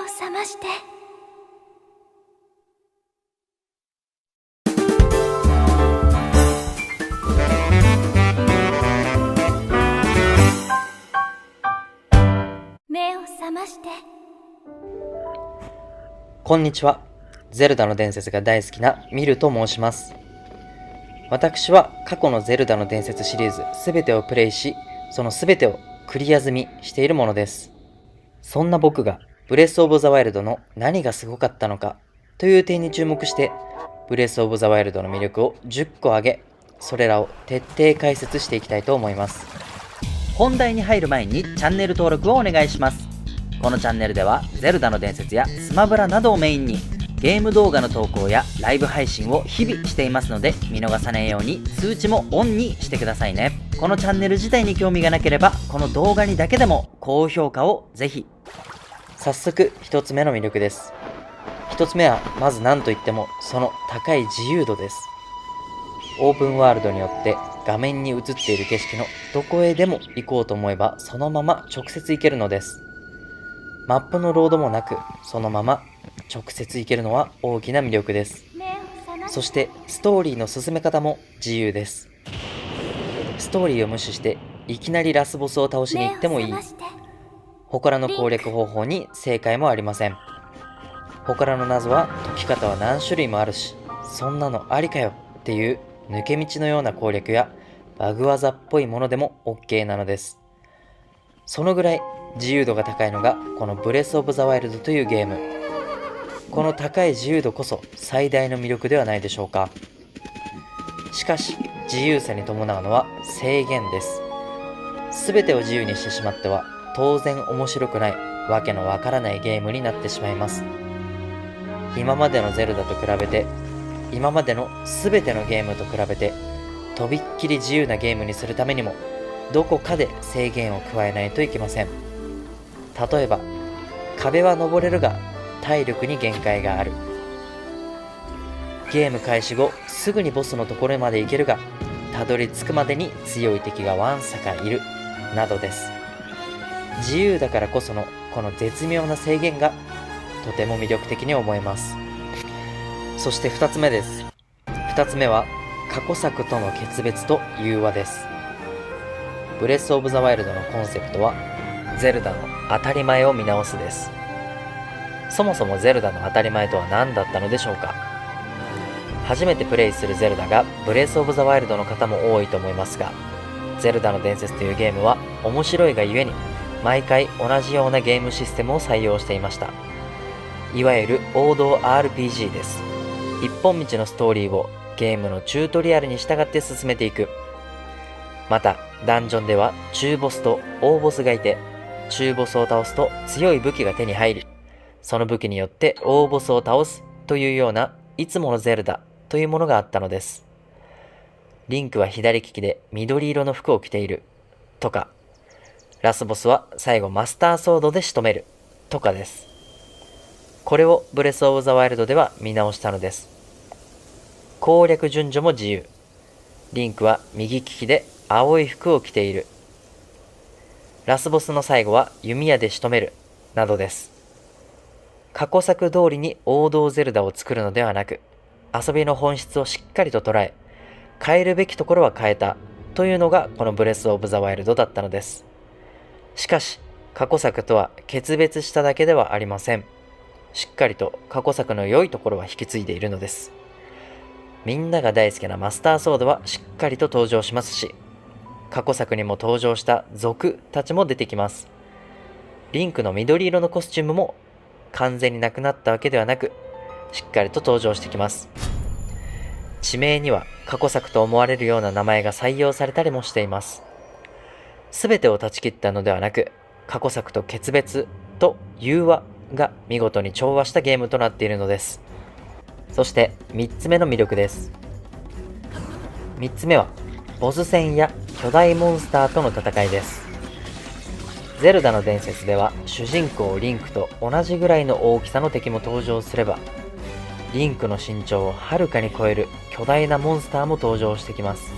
覚まして。目を覚まして。こんにちは。ゼルダの伝説が大好きなミルと申します。私は過去のゼルダの伝説シリーズすべてをプレイし、そのすべてをクリア済みしているものです。そんな僕がブレスオブザワイルドの何がすごかったのかという点に注目して、ブレスオブザワイルドの魅力を10個挙げ、それらを徹底解説していきたいと思います。本題に入る前にチャンネル登録をお願いします。このチャンネルではゼルダの伝説やスマブラなどをメインにゲーム動画の投稿やライブ配信を日々していますので、見逃さないように通知もオンにしてくださいね。このチャンネル自体に興味がなければ、この動画にだけでも高評価をぜひ。早速一つ目の魅力です。一つ目はまず何といってもその高い自由度です。オープンワールドによって画面に映っている景色のどこへでも行こうと思えばそのまま直接行けるのです。マップのロードもなくそのまま直接行けるのは大きな魅力です。そしてストーリーの進め方も自由です。ストーリーを無視していきなりラスボスを倒しに行ってもいい。祠の攻略方法に正解もありません。祠の謎は解き方は何種類もあるし、そんなのありかよっていう抜け道のような攻略やバグ技っぽいものでも OK なのです。そのぐらい自由度が高いのがこのブレスオブザワイルドというゲーム。この高い自由度こそ最大の魅力ではないでしょうか。しかし自由さに伴うのは制限です。すべてを自由にしてしまっては当然面白くないわけのわからないゲームになってしまいます。今までのゼルダと比べて、今までのすべてのゲームと比べてとびっきり自由なゲームにするためにもどこかで制限を加えないといけません。例えば壁は登れるが体力に限界がある。ゲーム開始後すぐにボスのところまで行けるがたどり着くまでに強い敵がわんさかいるなどです。自由だからこそのこの絶妙な制限がとても魅力的に思えます。そして2つ目です。2つ目は過去作との決別と融和です。ブレスオブザワイルドのコンセプトはゼルダの当たり前を見直すです。そもそもゼルダの当たり前とは何だったのでしょうか。初めてプレイするゼルダがブレスオブザワイルドの方も多いと思いますが、ゼルダの伝説というゲームは面白いがゆえに毎回同じようなゲームシステムを採用していました。いわゆる王道 RPG です。一本道のストーリーをゲームのチュートリアルに従って進めていく。またダンジョンでは中ボスと大ボスがいて、中ボスを倒すと強い武器が手に入り、その武器によって大ボスを倒すというようないつものゼルダというものがあったのです。リンクは左利きで緑色の服を着ているとか、ラスボスは最後マスターソードで仕留めるとかです。これをブレスオブザワイルドでは見直したのです。攻略順序も自由。リンクは右利きで青い服を着ている。ラスボスの最後は弓矢で仕留めるなどです。過去作通りに王道ゼルダを作るのではなく、遊びの本質をしっかりと捉え、変えるべきところは変えたというのがこのブレスオブザワイルドだったのです。しかし過去作とは決別しただけではありません。しっかりと過去作の良いところは引き継いでいるのです。みんなが大好きなマスターソードはしっかりと登場しますし、過去作にも登場した族たちも出てきます。リンクの緑色のコスチュームも完全になくなったわけではなく、しっかりと登場してきます。地名には過去作と思われるような名前が採用されたりもしています。すべてを断ち切ったのではなく、過去作と決別と融和が見事に調和したゲームとなっているのです。そして3つ目の魅力です。3つ目はボス戦や巨大モンスターとの戦いです。ゼルダの伝説では主人公リンクと同じぐらいの大きさの敵も登場すれば、リンクの身長をはるかに超える巨大なモンスターも登場してきます。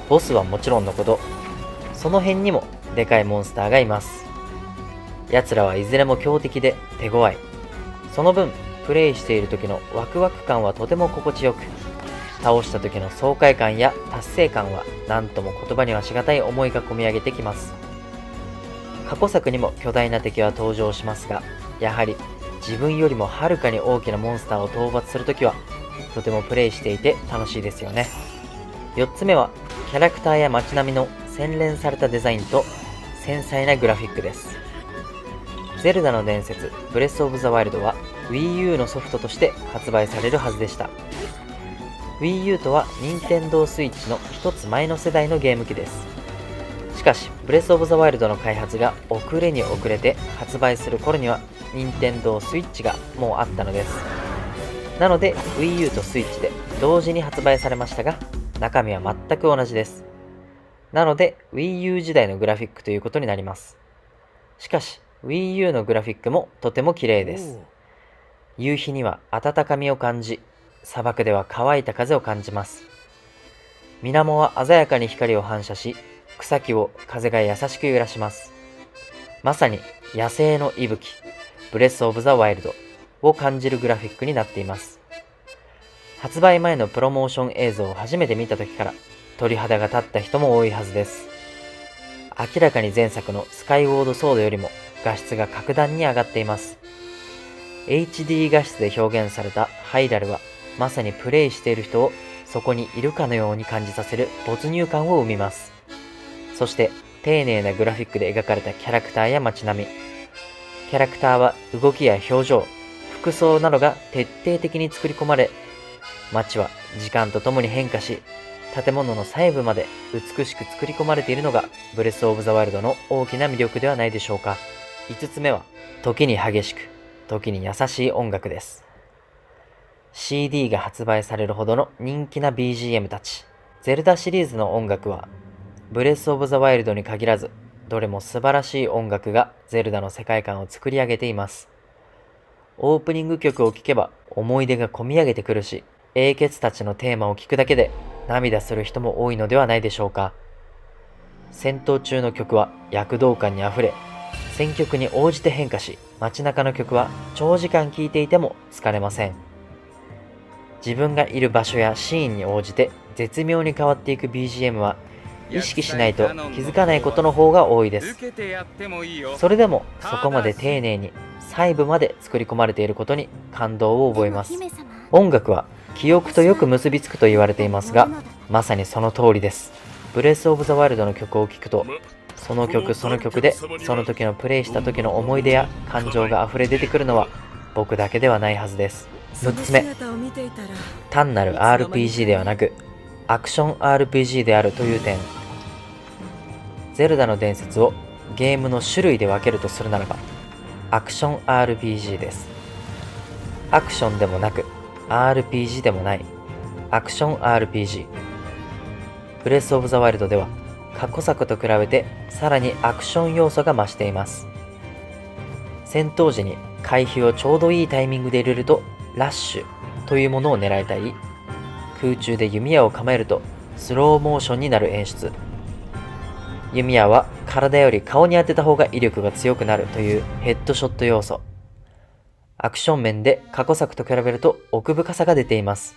ボスはもちろんのこと、その辺にもでかいモンスターがいます。奴らはいずれも強敵で手強い。その分、プレイしている時のワクワク感はとても心地よく、倒した時の爽快感や達成感は何とも言葉にはしがたい思いがこみ上げてきます。過去作にも巨大な敵は登場しますが、やはり自分よりもはるかに大きなモンスターを討伐するときはとてもプレイしていて楽しいですよね。4つ目はキャラクターや街並みの洗練されたデザインと繊細なグラフィックです。ゼルダの伝説ブレスオブザワイルドは Wii U のソフトとして発売されるはずでした。 Wii U とは任天堂 Switch の一つ前の世代のゲーム機です。しかしブレスオブザワイルドの開発が遅れに遅れて発売する頃には任天堂 Switch がもうあったのです。なので Wii U と Switch で同時に発売されましたが、中身は全く同じです。なので Wii U 時代のグラフィックということになります。しかし Wii U のグラフィックもとても綺麗です。夕日には温かみを感じ、砂漠では乾いた風を感じます。水面は鮮やかに光を反射し、草木を風が優しく揺らします。まさに野生の息吹、ブレスオブザワイルドを感じるグラフィックになっています。発売前のプロモーション映像を初めて見た時から鳥肌が立った人も多いはずです。明らかに前作のスカイウォードソードよりも画質が格段に上がっています。HD 画質で表現されたハイラルはまさにプレイしている人をそこにいるかのように感じさせる没入感を生みます。そして丁寧なグラフィックで描かれたキャラクターや街並み。キャラクターは動きや表情、服装などが徹底的に作り込まれ、街は時間とともに変化し、建物の細部まで美しく作り込まれているのがブレスオブザワイルドの大きな魅力ではないでしょうか。5つ目は、時に激しく、時に優しい音楽です。CD が発売されるほどの人気な BGM たち。ゼルダシリーズの音楽は、ブレスオブザワイルドに限らず、どれも素晴らしい音楽がゼルダの世界観を作り上げています。オープニング曲を聴けば思い出がこみ上げてくるし、英傑たちのテーマを聴くだけで涙する人も多いのではないでしょうか。戦闘中の曲は躍動感にあふれ、戦局に応じて変化し、街中の曲は長時間聴いていても疲れません。自分がいる場所やシーンに応じて絶妙に変わっていく BGM は意識しないと気づかないことの方が多いです。それでもそこまで丁寧に細部まで作り込まれていることに感動を覚えます。音楽は記憶とよく結びつくと言われていますが、まさにその通りです。ブレスオブザワイルドの曲を聴くと、その曲その曲でその時のプレイした時の思い出や感情が溢れ出てくるのは僕だけではないはずです。6つ目、単なる RPG ではなくアクション RPG であるという点。ゼルダの伝説をゲームの種類で分けるとするならば、アクション RPG です。アクションでもなく RPG でもないアクション RPG。ブレスオブザワイルドでは過去作と比べてさらにアクション要素が増しています。戦闘時に回避をちょうどいいタイミングで入れるとラッシュというものを狙えたり、空中で弓矢を構えるとスローモーションになる演出。弓矢は体より顔に当てた方が威力が強くなるというヘッドショット要素。アクション面で過去作と比べると奥深さが出ています。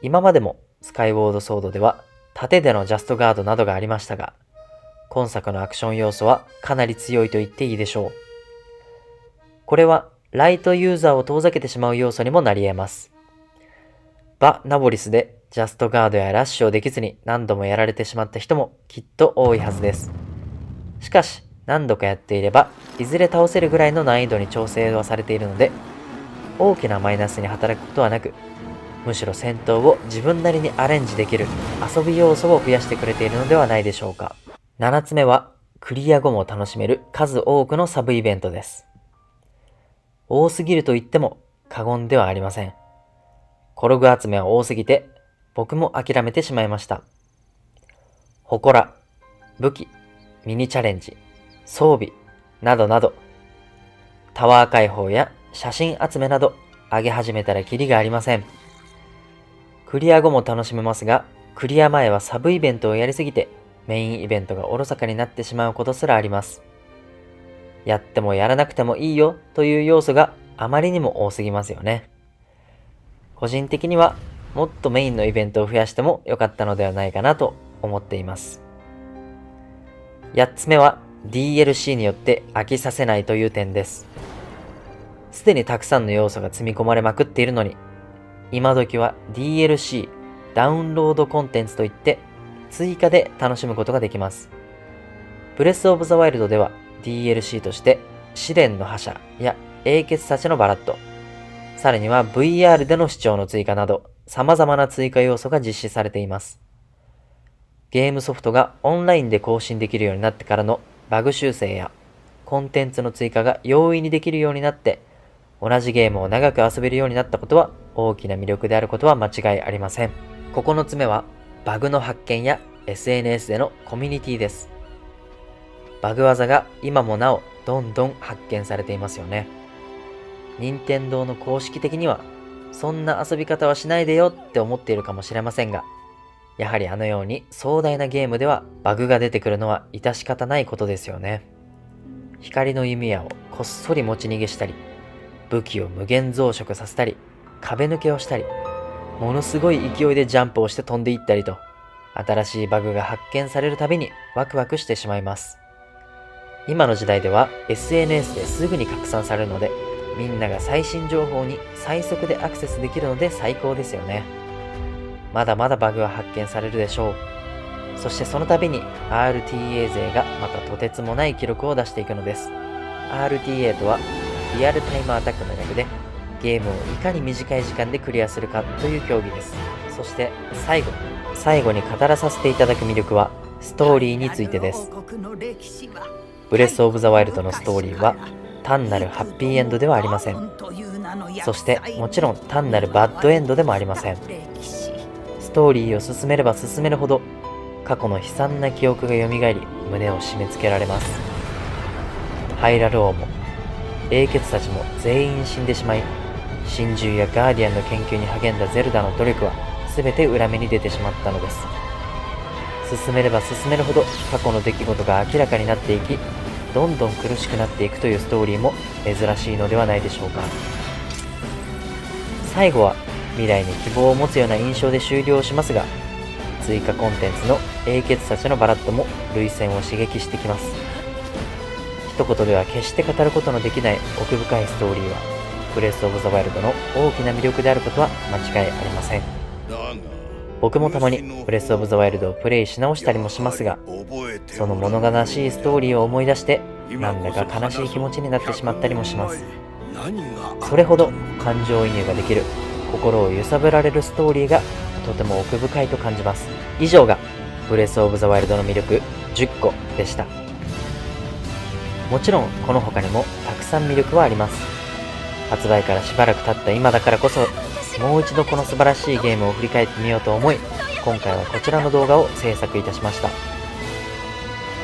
今までもスカイウォードソードでは盾でのジャストガードなどがありましたが、今作のアクション要素はかなり強いと言っていいでしょう。これはライトユーザーを遠ざけてしまう要素にもなり得ます。バ・ナボリスでジャストガードやラッシュをできずに何度もやられてしまった人もきっと多いはずです。しかし何度かやっていればいずれ倒せるぐらいの難易度に調整はされているので、大きなマイナスに働くことはなく、むしろ戦闘を自分なりにアレンジできる遊び要素を増やしてくれているのではないでしょうか。7つ目はクリア後も楽しめる数多くのサブイベントです。多すぎると言っても過言ではありません。コログ集めは多すぎて僕も諦めてしまいました。祠、武器、ミニチャレンジ、装備などなど、タワー開放や写真集めなど上げ始めたらキリがありません。クリア後も楽しめますが、クリア前はサブイベントをやりすぎてメインイベントがおろそかになってしまうことすらあります。やってもやらなくてもいいよという要素があまりにも多すぎますよね。個人的にはもっとメインのイベントを増やしてもよかったのではないかなと思っています。8つ目は DLC によって飽きさせないという点です。すでにたくさんの要素が積み込まれまくっているのに、今時は DLC、ダウンロードコンテンツといって追加で楽しむことができます。ブレスオブザワイルドでは DLC として試練の覇者や英傑たちのバラッド、さらには VR での視聴の追加など様々な追加要素が実施されています。ゲームソフトがオンラインで更新できるようになってからのバグ修正やコンテンツの追加が容易にできるようになって、同じゲームを長く遊べるようになったことは大きな魅力であることは間違いありません。9つ目はバグの発見や SNS でのコミュニティです。バグ技が今もなおどんどん発見されていますよね。任天堂の公式的にはそんな遊び方はしないでよって思っているかもしれませんが、やはりあのように壮大なゲームではバグが出てくるのは致し方ないことですよね。光の弓矢をこっそり持ち逃げしたり、武器を無限増殖させたり、壁抜けをしたり、ものすごい勢いでジャンプをして飛んでいったりと、新しいバグが発見されるたびにワクワクしてしまいます。今の時代では SNS ですぐに拡散されるので、みんなが最新情報に最速でアクセスできるので最高ですよね。まだまだバグは発見されるでしょう。そしてその度に RTA 勢がまたとてつもない記録を出していくのです。RTA とはリアルタイムアタックの略で、ゲームをいかに短い時間でクリアするかという競技です。そして最後に語らさせていただく魅力はストーリーについてです。ブレスオブザワイルドのストーリーは単なるハッピーエンドではありません。そしてもちろん単なるバッドエンドでもありません。ストーリーを進めれば進めるほど過去の悲惨な記憶が蘇り、胸を締め付けられます。ハイラル王も英傑たちも全員死んでしまい、神獣やガーディアンの研究に励んだゼルダの努力は全て裏目に出てしまったのです。進めれば進めるほど過去の出来事が明らかになっていき、どんどん苦しくなっていくというストーリーも珍しいのではないでしょうか。最後は未来に希望を持つような印象で終了しますが、追加コンテンツの英傑たちのバラッドも涙腺を刺激してきます。一言では決して語ることのできない奥深いストーリーはブレスオブザワイルドの大きな魅力であることは間違いありません。僕もたまにブレスオブザワイルドをプレイし直したりもしますが、その物悲しいストーリーを思い出してなんだか悲しい気持ちになってしまったりもします。それほど感情移入ができる、心を揺さぶられるストーリーがとても奥深いと感じます。以上がブレスオブザワイルドの魅力10個でした。もちろんこの他にもたくさん魅力はあります。発売からしばらく経った今だからこそ、もう一度この素晴らしいゲームを振り返ってみようと思い、今回はこちらの動画を制作いたしました。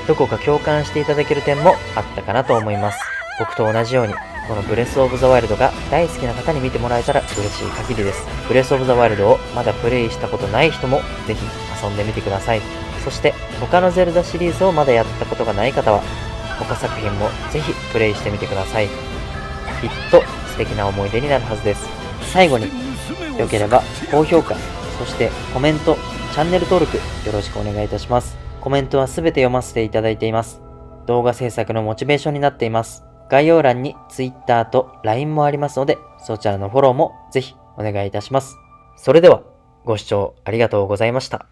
どこか共感していただける点もあったかなと思います。僕と同じようにこのブレスオブザワイルドが大好きな方に見てもらえたら嬉しい限りです。ブレスオブザワイルドをまだプレイしたことない人もぜひ遊んでみてください。そして他のゼルダシリーズをまだやったことがない方は他作品もぜひプレイしてみてください。きっと素敵な思い出になるはずです。最後に良ければ高評価、そしてコメント、チャンネル登録よろしくお願いいたします。コメントはすべて読ませていただいています。動画制作のモチベーションになっています。概要欄に Twitter と LINE もありますので、そちらのフォローもぜひお願いいたします。それではご視聴ありがとうございました。